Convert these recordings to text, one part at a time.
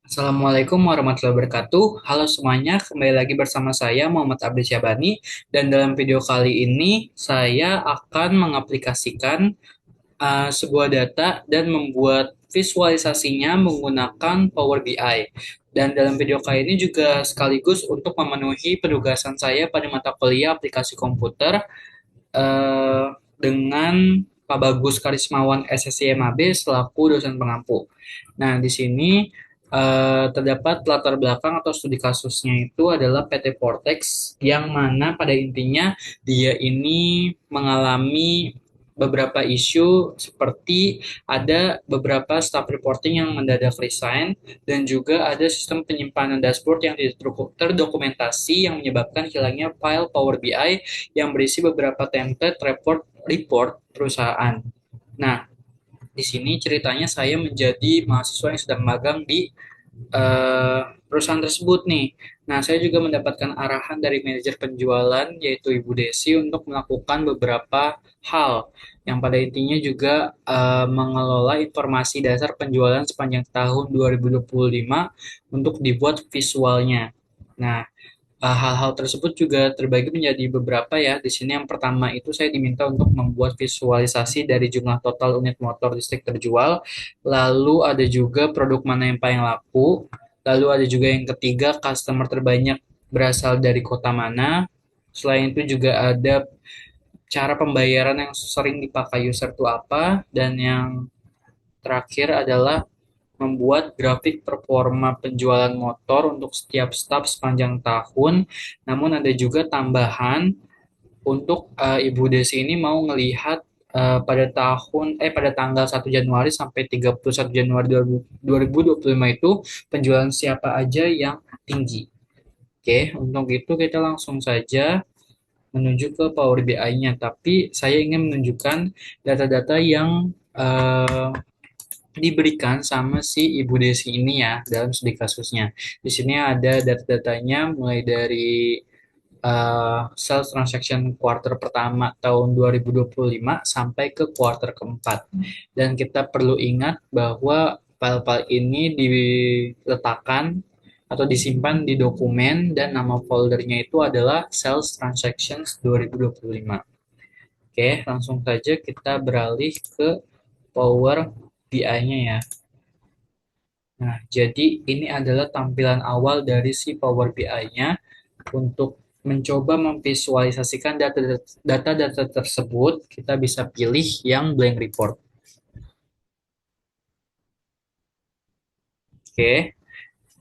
Assalamualaikum warahmatullahi wabarakatuh. Halo semuanya, kembali lagi bersama saya Muhammad Abdi Syabani dan dalam video kali ini saya akan mengaplikasikan sebuah data dan membuat visualisasinya menggunakan Power BI. Dan dalam video kali ini juga sekaligus untuk memenuhi penugasan saya pada mata kuliah aplikasi komputer eh, dengan Pak Bagus Karismawan SSIMAB selaku dosen pengampu. Nah, di sini terdapat latar belakang atau studi kasusnya itu adalah PT Vortex yang mana pada intinya dia ini mengalami beberapa isu seperti ada beberapa staff reporting yang mendadak resign dan juga ada sistem penyimpanan dashboard yang tidak terdokumentasi yang menyebabkan hilangnya file Power BI yang berisi beberapa template report perusahaan. Nah, di sini ceritanya saya menjadi mahasiswa yang sedang magang di perusahaan tersebut nih. Nah, saya juga mendapatkan arahan dari manajer penjualan yaitu Ibu Desi untuk melakukan beberapa hal yang pada intinya juga mengelola informasi dasar penjualan sepanjang tahun 2025 untuk dibuat visualnya. Nah, hal-hal tersebut juga terbagi menjadi beberapa ya. Di sini yang pertama itu saya diminta untuk membuat visualisasi dari jumlah total unit motor listrik terjual, lalu ada juga produk mana yang paling laku, lalu ada juga yang ketiga customer terbanyak berasal dari kota mana. Selain itu juga ada cara pembayaran yang sering dipakai user itu apa, dan yang terakhir adalah membuat grafik performa penjualan motor untuk setiap staf sepanjang tahun. Namun ada juga tambahan untuk Ibu Desi ini mau ngelihat pada tanggal 1 Januari sampai 31 Januari 2025 itu penjualan siapa aja yang tinggi. Oke, untuk itu kita langsung saja menuju ke Power BI-nya. Tapi saya ingin menunjukkan data-data yang diberikan sama si Ibu Desi ini ya dalam studi kasusnya. Di sini ada data-datanya mulai dari sales transaction quarter pertama tahun 2025 sampai ke quarter keempat. Dan kita perlu ingat bahwa file-file ini diletakkan atau disimpan di dokumen dan nama foldernya itu adalah sales transactions 2025. Oke, langsung saja kita beralih ke Power BI-nya ya. Nah, jadi ini adalah tampilan awal dari si Power BI-nya untuk mencoba memvisualisasikan data-data tersebut, kita bisa pilih yang blank report. Oke.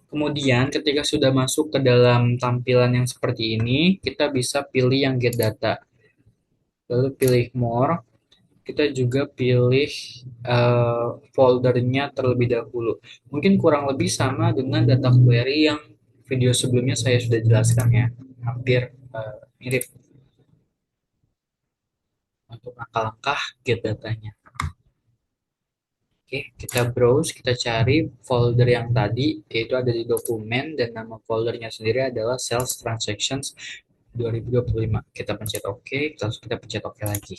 Kemudian ketika sudah masuk ke dalam tampilan yang seperti ini, kita bisa pilih yang get data. Lalu pilih more, kita juga pilih foldernya terlebih dahulu. Mungkin kurang lebih sama dengan data query yang video sebelumnya saya sudah jelaskan ya. Hampir mirip untuk langkah-langkah get datanya. Oke, kita browse, kita cari folder yang tadi, yaitu ada di dokumen, dan nama foldernya sendiri adalah Sales Transactions 2025. Kita pencet OK, langsung kita pencet OK lagi.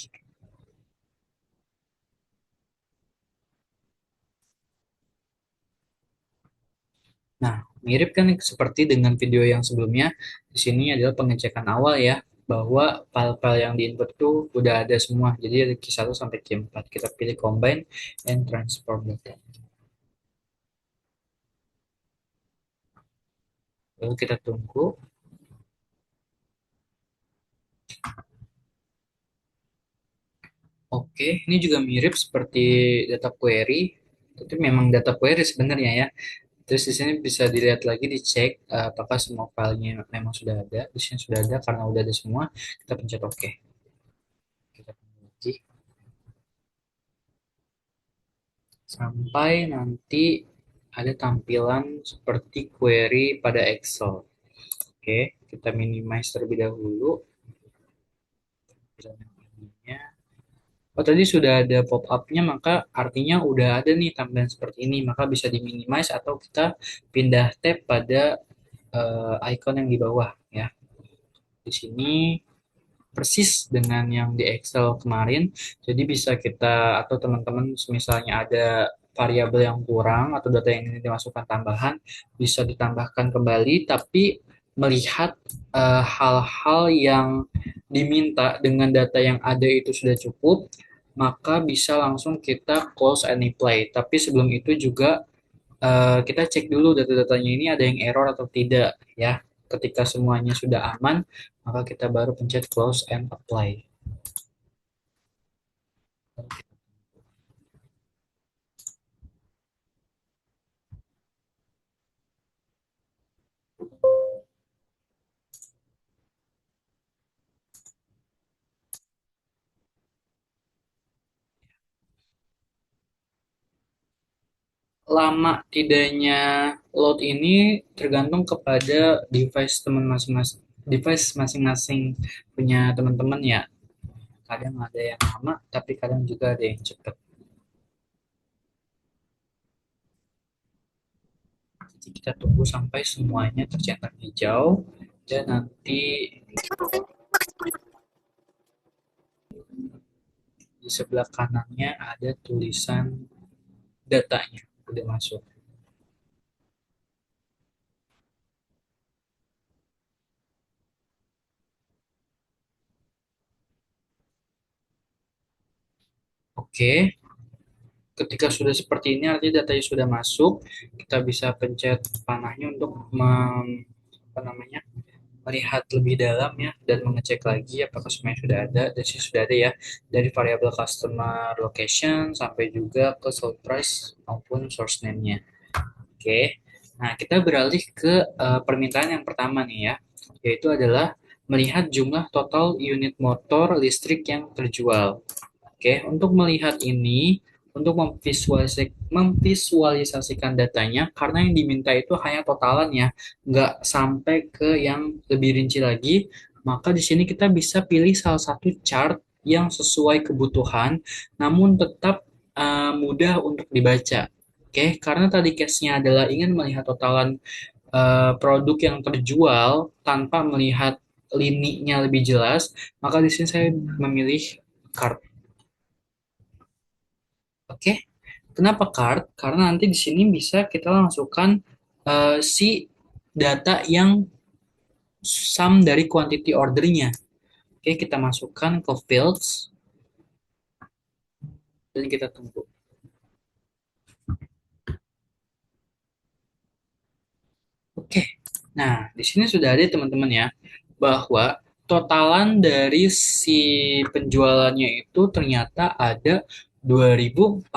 Nah, mirip kan seperti dengan video yang sebelumnya, di sini adalah pengecekan awal ya, bahwa file-file yang diinput itu udah ada semua. Jadi ada Q1 sampai Q4. Kita pilih Combine and Transform Data. Lalu kita tunggu. Oke, ini juga mirip seperti data query, tapi memang data query sebenarnya ya. Terus di sini bisa dilihat lagi, dicek apakah semua filenya memang sudah ada. Di sini sudah ada karena udah ada semua. Kita pencet OK. Kita tunggu lagi sampai nanti ada tampilan seperti query pada Excel. Oke, kita minimize terlebih dahulu. Oh, tadi sudah ada pop-up-nya, maka artinya udah ada nih tampilan seperti ini. Maka bisa di-minimize atau kita pindah tab pada icon yang di bawah ya. Di sini persis dengan yang di Excel kemarin. Jadi bisa kita atau teman-teman misalnya ada variabel yang kurang atau data yang ingin dimasukkan tambahan bisa ditambahkan kembali, tapi melihat hal-hal yang diminta dengan data yang ada itu sudah cukup, maka bisa langsung kita close and apply. Tapi sebelum itu juga kita cek dulu data-datanya ini ada yang error atau tidak ya. Ketika semuanya sudah aman, maka kita baru pencet close and apply. Lama tidaknya load ini tergantung kepada device masing-masing punya teman-teman ya. Kadang ada yang lama, tapi kadang juga ada yang cepat. Jadi kita tunggu sampai semuanya tercetak hijau dan nanti di sebelah kanannya ada tulisan datanya udah masuk. Oke, ketika sudah seperti ini artinya datanya sudah masuk, kita bisa pencet panahnya untuk apa namanya melihat lebih dalam ya dan mengecek lagi apakah semuanya sudah ada dan sih sudah ada ya dari variabel customer location sampai juga ke sold price maupun source name-nya. Oke. Nah, kita beralih ke permintaan yang pertama nih ya, yaitu adalah melihat jumlah total unit motor listrik yang terjual. Oke, untuk melihat ini, untuk memvisualisasikan datanya, karena yang diminta itu hanya totalan ya, nggak sampai ke yang lebih rinci lagi, maka di sini kita bisa pilih salah satu chart yang sesuai kebutuhan, namun tetap mudah untuk dibaca. Oke, karena tadi case-nya adalah ingin melihat totalan produk yang terjual tanpa melihat lininya lebih jelas, maka di sini saya memilih cart. Oke, kenapa card? Karena nanti di sini bisa kita langsungkan si data yang sum dari quantity ordernya. Oke, kita masukkan ke fields dan kita tunggu. Oke, nah di sini sudah ada teman-teman ya bahwa totalan dari si penjualannya itu ternyata ada 2.424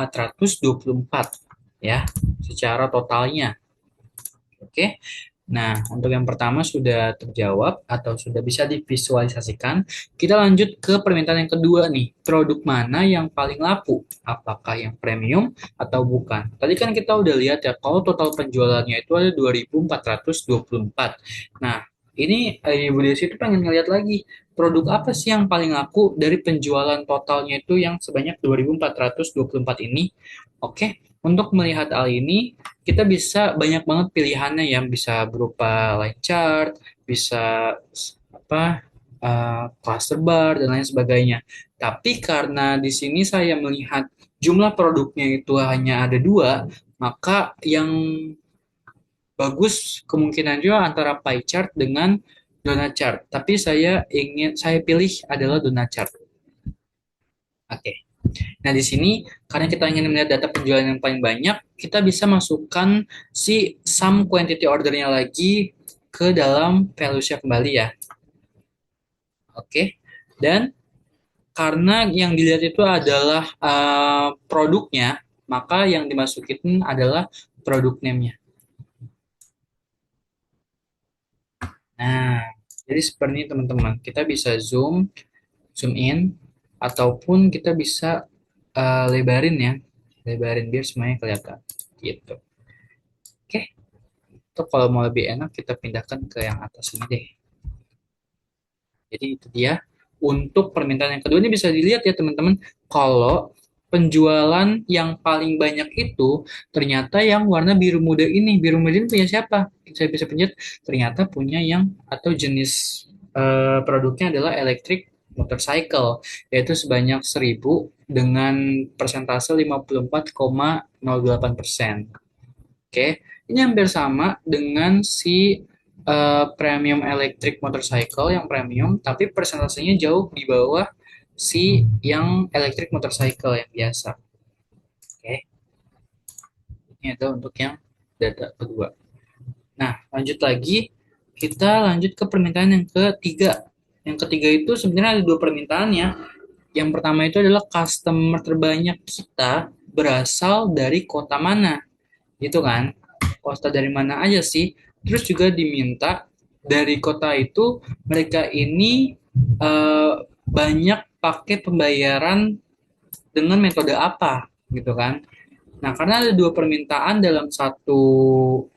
ya secara totalnya. Oke. Nah, untuk yang pertama sudah terjawab atau sudah bisa divisualisasikan. Kita lanjut ke permintaan yang kedua nih. Produk mana yang paling laku? Apakah yang premium atau bukan? Tadi kan kita udah lihat ya, kalau total penjualannya itu ada 2.424. Nah, ini Ibu Desi itu pengen ngeliat lagi. Produk apa sih yang paling laku dari penjualan totalnya itu yang sebanyak 2.424 ini? Oke, untuk melihat hal ini, kita bisa banyak banget pilihannya yang bisa berupa line chart, bisa apa cluster bar dan lain sebagainya. Tapi karena di sini saya melihat jumlah produknya itu hanya ada dua, maka yang bagus kemungkinan juga antara pie chart dengan donut chart. Tapi saya pilih adalah donut chart. Oke. Nah, di sini karena kita ingin melihat data penjualan yang paling banyak, kita bisa masukkan si sum quantity ordernya lagi ke dalam values kembali ya. Oke. Dan karena yang dilihat itu adalah produknya, maka yang dimasukin adalah produk name-nya. Nah, jadi seperti ini teman-teman. Kita bisa zoom in, ataupun kita bisa lebarin ya. Lebarin biar semuanya kelihatan. Gitu. Oke. Atau kalau mau lebih enak kita pindahkan ke yang atas ini deh. Jadi itu dia. Untuk permintaan yang kedua ini bisa dilihat ya teman-teman. Kalau penjualan yang paling banyak itu ternyata yang warna biru muda ini. Biru muda ini punya siapa? Saya bisa pencet. Ternyata punya yang atau jenis produknya adalah electric motorcycle, yaitu sebanyak 1.000 dengan persentase 54,08%. Oke, ini hampir sama dengan si premium electric motorcycle yang premium, tapi persentasenya jauh di bawah si yang electric motorcycle yang biasa. Oke, ini adalah untuk yang data kedua. Nah, lanjut lagi, kita lanjut ke permintaan yang ketiga. Yang ketiga itu sebenarnya ada dua permintaannya. Yang pertama itu adalah customer terbanyak kita berasal dari kota mana, gitu kan? Kota dari mana aja sih? Terus juga diminta dari kota itu mereka ini eh, banyak pakai pembayaran dengan metode apa, gitu kan? Nah, karena ada dua permintaan dalam satu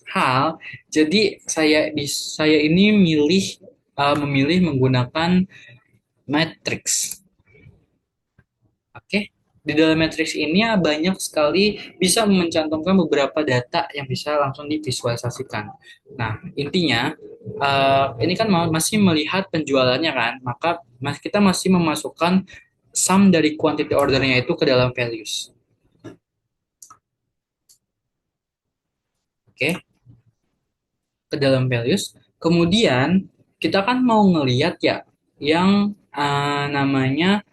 hal, jadi saya ini memilih menggunakan matrix. Oke, di dalam matrix ini ya banyak sekali bisa mencantumkan beberapa data yang bisa langsung divisualisasikan. Nah, intinya ini kan masih melihat penjualannya kan, maka kita masih memasukkan sum dari quantity ordernya itu ke dalam values. Oke, ke dalam values. Kemudian kita kan mau ngelihat ya yang namanya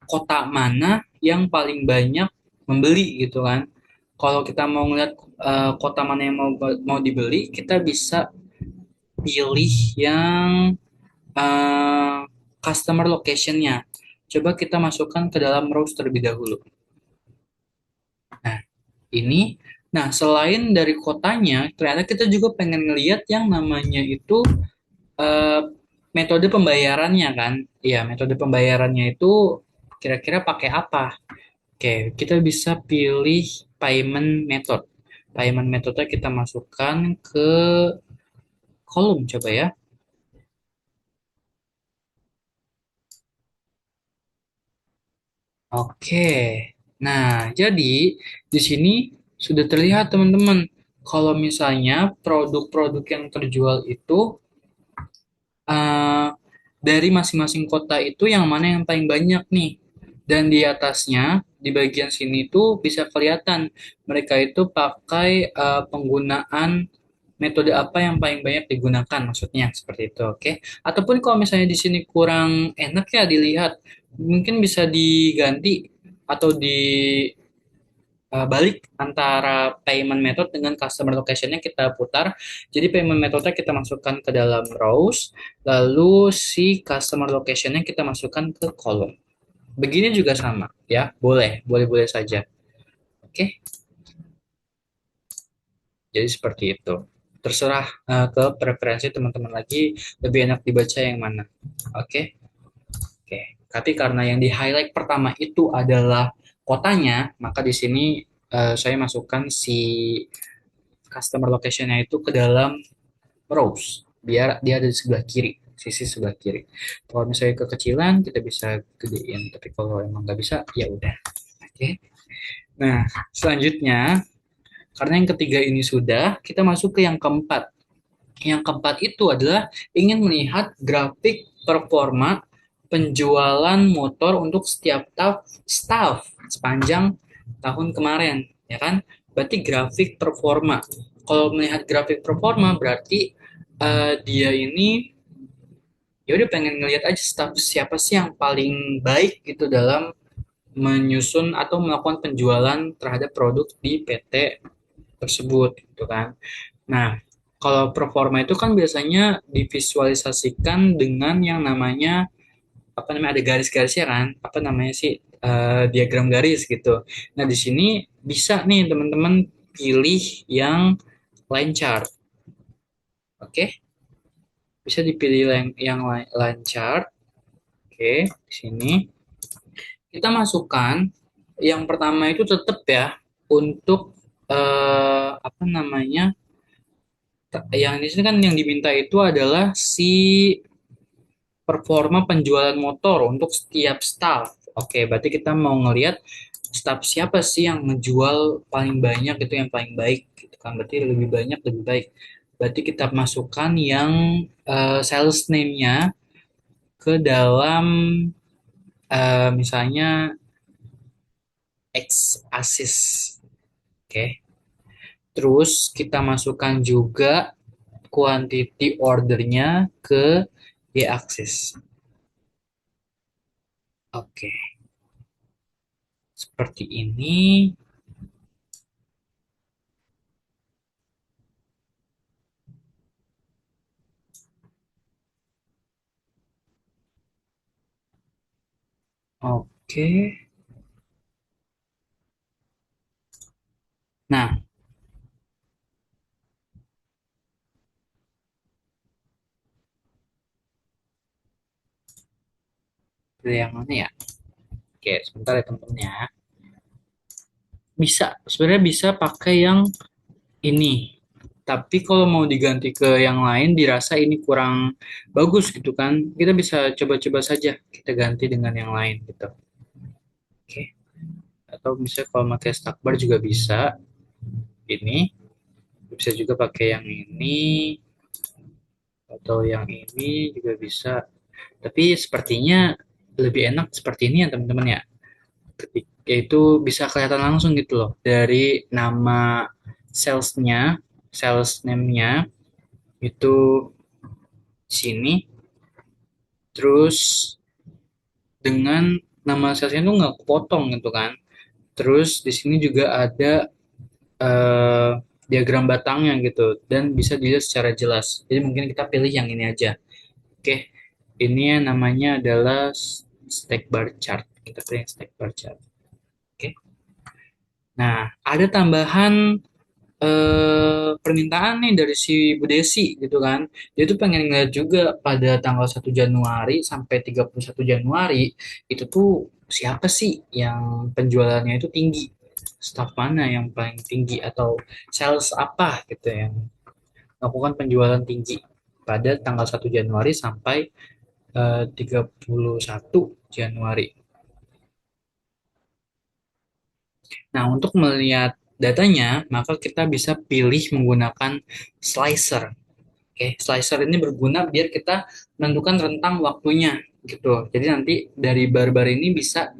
kota mana yang paling banyak membeli gitu kan. Kalau kita mau ngelihat kota mana yang mau dibeli, kita bisa pilih yang uh, customer location-nya. Coba kita masukkan ke dalam rows terlebih dahulu. Nah, ini, nah selain dari kotanya, ternyata kita juga pengen ngelihat yang namanya itu eh, metode pembayarannya kan. Iya, metode pembayarannya itu kira-kira pakai apa? Oke, kita bisa pilih payment method. Payment methodnya kita masukkan ke kolom coba ya. Oke. Nah, jadi di sini sudah terlihat teman-teman kalau misalnya produk-produk yang terjual itu eh, dari masing-masing kota itu yang mana yang paling banyak nih. Dan di atasnya, di bagian sini tuh bisa kelihatan mereka itu pakai penggunaan metode apa yang paling banyak digunakan, maksudnya seperti itu, oke? Ataupun kalau misalnya di sini kurang enak ya dilihat, mungkin bisa diganti atau balik antara payment method dengan customer location-nya kita putar. Jadi payment methodnya kita masukkan ke dalam rows, lalu si customer location-nya kita masukkan ke column. Begini juga sama, ya. Boleh saja. Oke, jadi seperti itu. Terserah ke preferensi teman-teman lagi, lebih enak dibaca yang mana. Oke, oke. Tapi karena yang di-highlight pertama itu adalah kotanya, maka di sini saya masukkan si customer location-nya itu ke dalam rows, biar dia ada di sebelah kiri, sisi sebelah kiri. Kalau misalnya kekecilan, kita bisa gedein. Tapi kalau emang nggak bisa, ya udah. Oke. Nah, selanjutnya, karena yang ketiga ini sudah, kita masuk ke yang keempat. Yang keempat itu adalah ingin melihat grafik performa penjualan motor untuk setiap staff sepanjang tahun kemarin, ya kan? Berarti grafik performa. Kalau melihat grafik performa berarti dia ini ya udah pengen ngelihat aja staff siapa sih yang paling baik gitu dalam menyusun atau melakukan penjualan terhadap produk di PT tersebut gitu kan. Nah, kalau performa itu kan biasanya divisualisasikan dengan yang namanya apa namanya ada garis-garisnya kan, apa namanya sih diagram garis gitu. Nah, di sini bisa nih teman-teman pilih yang line chart. Oke, bisa dipilih yang line chart. Oke, di sini kita masukkan yang pertama itu tetap ya untuk apa namanya yang di sini kan yang diminta itu adalah si performa penjualan motor untuk setiap staff. Oke, berarti kita mau ngelihat staff siapa sih yang ngejual paling banyak itu yang paling baik gitu kan. Berarti lebih banyak lebih baik. Berarti kita masukkan yang sales name-nya ke dalam misalnya X axis. Oke. Terus kita masukkan juga quantity ordernya ke Y axis. Oke, seperti ini. Oke. Nah, pilih yang mana ya? Oke, sebentar ya teman-teman ya. Bisa, sebenarnya bisa pakai yang ini. Tapi kalau mau diganti ke yang lain, dirasa ini kurang bagus gitu kan, kita bisa coba-coba saja kita ganti dengan yang lain gitu. Oke. Atau misalnya kalau pakai stack bar juga bisa. Ini bisa juga pakai yang ini atau yang ini juga bisa. Tapi sepertinya lebih enak seperti ini ya teman-teman ya. Ketika itu bisa kelihatan langsung gitu loh dari nama salesnya, sales name-nya itu sini. Terus dengan nama salesnya itu nggak kepotong gitu kan. Terus di sini juga ada eh, diagram batangnya gitu dan bisa dilihat secara jelas. Jadi mungkin kita pilih yang ini aja. Oke, ini namanya adalah stack bar chart. Kita pilih yang stack bar chart. Oke. Nah, ada tambahan permintaan nih dari si Bu Desi gitu kan. Dia tuh pengen ngeliat juga pada tanggal 1 Januari sampai 31 Januari itu tuh siapa sih yang penjualannya itu tinggi. Staff mana yang paling tinggi atau sales apa gitu yang melakukan penjualan tinggi pada tanggal 1 Januari sampai 31 Januari. Nah, untuk melihat datanya, maka kita bisa pilih menggunakan slicer. Oke, slicer ini berguna biar kita menentukan rentang waktunya gitu. Jadi nanti dari bar-bar ini bisa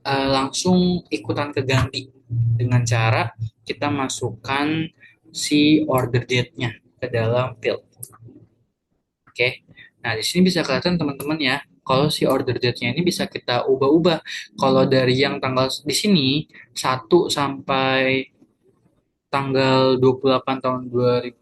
langsung ikutan keganti dengan cara kita masukkan si order date-nya ke dalam field. Oke. Nah, di sini bisa kelihatan teman-teman ya, kalau si order date-nya ini bisa kita ubah-ubah. Kalau dari yang tanggal di sini 1 sampai tanggal 28 tahun 2000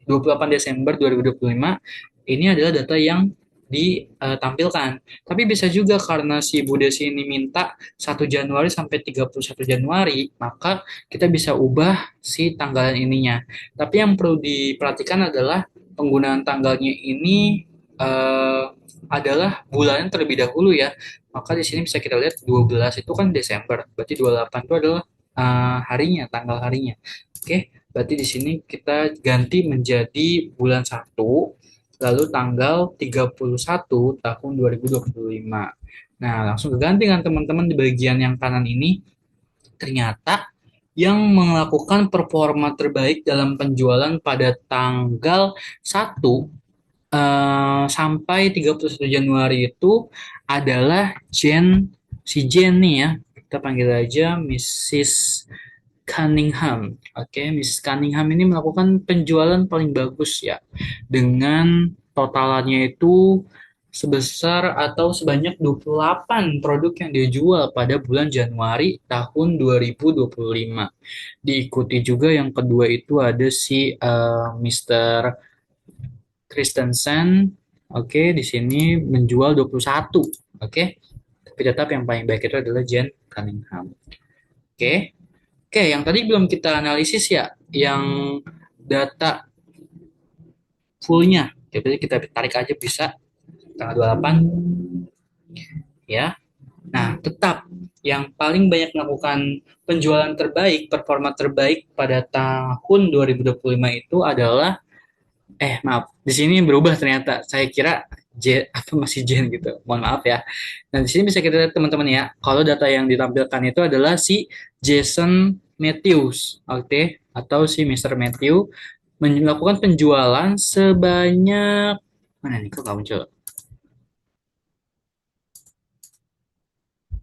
28 Desember 2025 ini adalah data yang ditampilkan. Tapi bisa juga karena si Bu Desi ini minta 1 Januari sampai 31 Januari, maka kita bisa ubah si tanggalan ininya. Tapi yang perlu diperhatikan adalah penggunaan tanggalnya ini eh, adalah bulannya terlebih dahulu ya. Maka di sini bisa kita lihat 12 itu kan Desember, berarti 28 itu adalah harinya, tanggal harinya. Oke, berarti di sini kita ganti menjadi bulan 1, lalu tanggal 31 tahun 2025. Nah, langsung keganti kan teman-teman di bagian yang kanan ini, ternyata yang melakukan performa terbaik dalam penjualan pada tanggal 1 sampai 31 Januari itu adalah Jen nih ya. Kita panggil aja Mrs. Cunningham. Oke, Mrs. Cunningham ini melakukan penjualan paling bagus ya. Dengan totalannya itu sebesar atau sebanyak 28 produk yang dia jual pada bulan Januari tahun 2025. Diikuti juga yang kedua itu ada si Mr. Christensen. Oke, di sini menjual 21. Oke, tapi tetap yang paling baik itu adalah Jen Cunningham. Oke. Oke, yang tadi belum kita analisis ya, yang data fullnya. Jadi kita tarik aja bisa tanggal 28 ya. Nah, tetap yang paling banyak melakukan penjualan terbaik, performa terbaik pada tahun 2025 itu adalah maaf, di sini berubah ternyata. Saya kira apa masih Jen gitu. Mohon maaf ya. Nah, di sini bisa kita lihat teman-teman ya, kalau data yang ditampilkan itu adalah si Jason Matthews, oke, atau si Mr. Matthew melakukan penjualan sebanyak mana nih kok nggak muncul?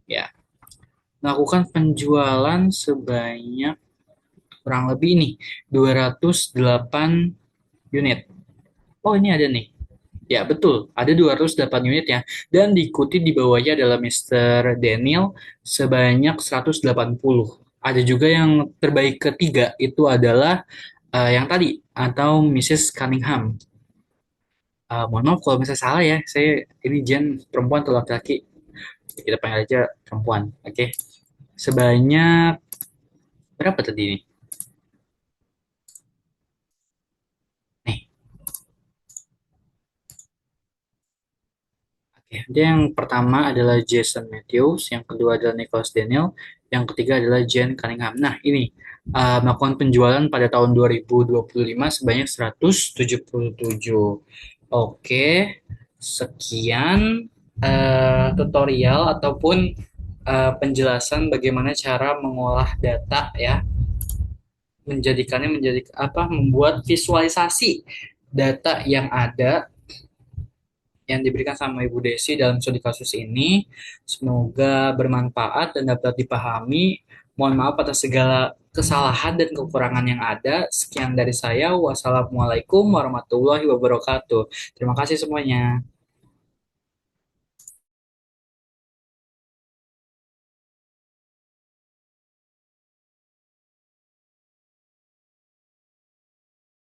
Ya, melakukan penjualan sebanyak kurang lebih nih 208 unit. Oh, ini ada nih. Ya, betul. Ada 208 unit ya. Dan diikuti di bawahnya adalah Mr. Daniel sebanyak 180. Ada juga yang terbaik ketiga itu adalah yang tadi atau Mrs. Cunningham. Mohon maaf kalau misalnya salah ya. Saya ini Jen perempuan atau laki-laki. Kita panggil aja perempuan. Oke. Sebanyak berapa tadi nih? Nih, oke. Dia yang pertama adalah Jason Matthews, yang kedua adalah Nicholas Daniel, yang ketiga adalah Jen Cunningham. Nah, ini melakukan penjualan pada tahun 2025 sebanyak 177. Oke, sekian tutorial ataupun penjelasan bagaimana cara mengolah data ya, menjadikannya menjadi apa, membuat visualisasi data yang ada yang diberikan sama Ibu Desi dalam studi kasus ini. Semoga bermanfaat dan dapat dipahami. Mohon maaf atas segala kesalahan dan kekurangan yang ada. Sekian dari saya. Wassalamualaikum warahmatullahi wabarakatuh. Terima kasih semuanya.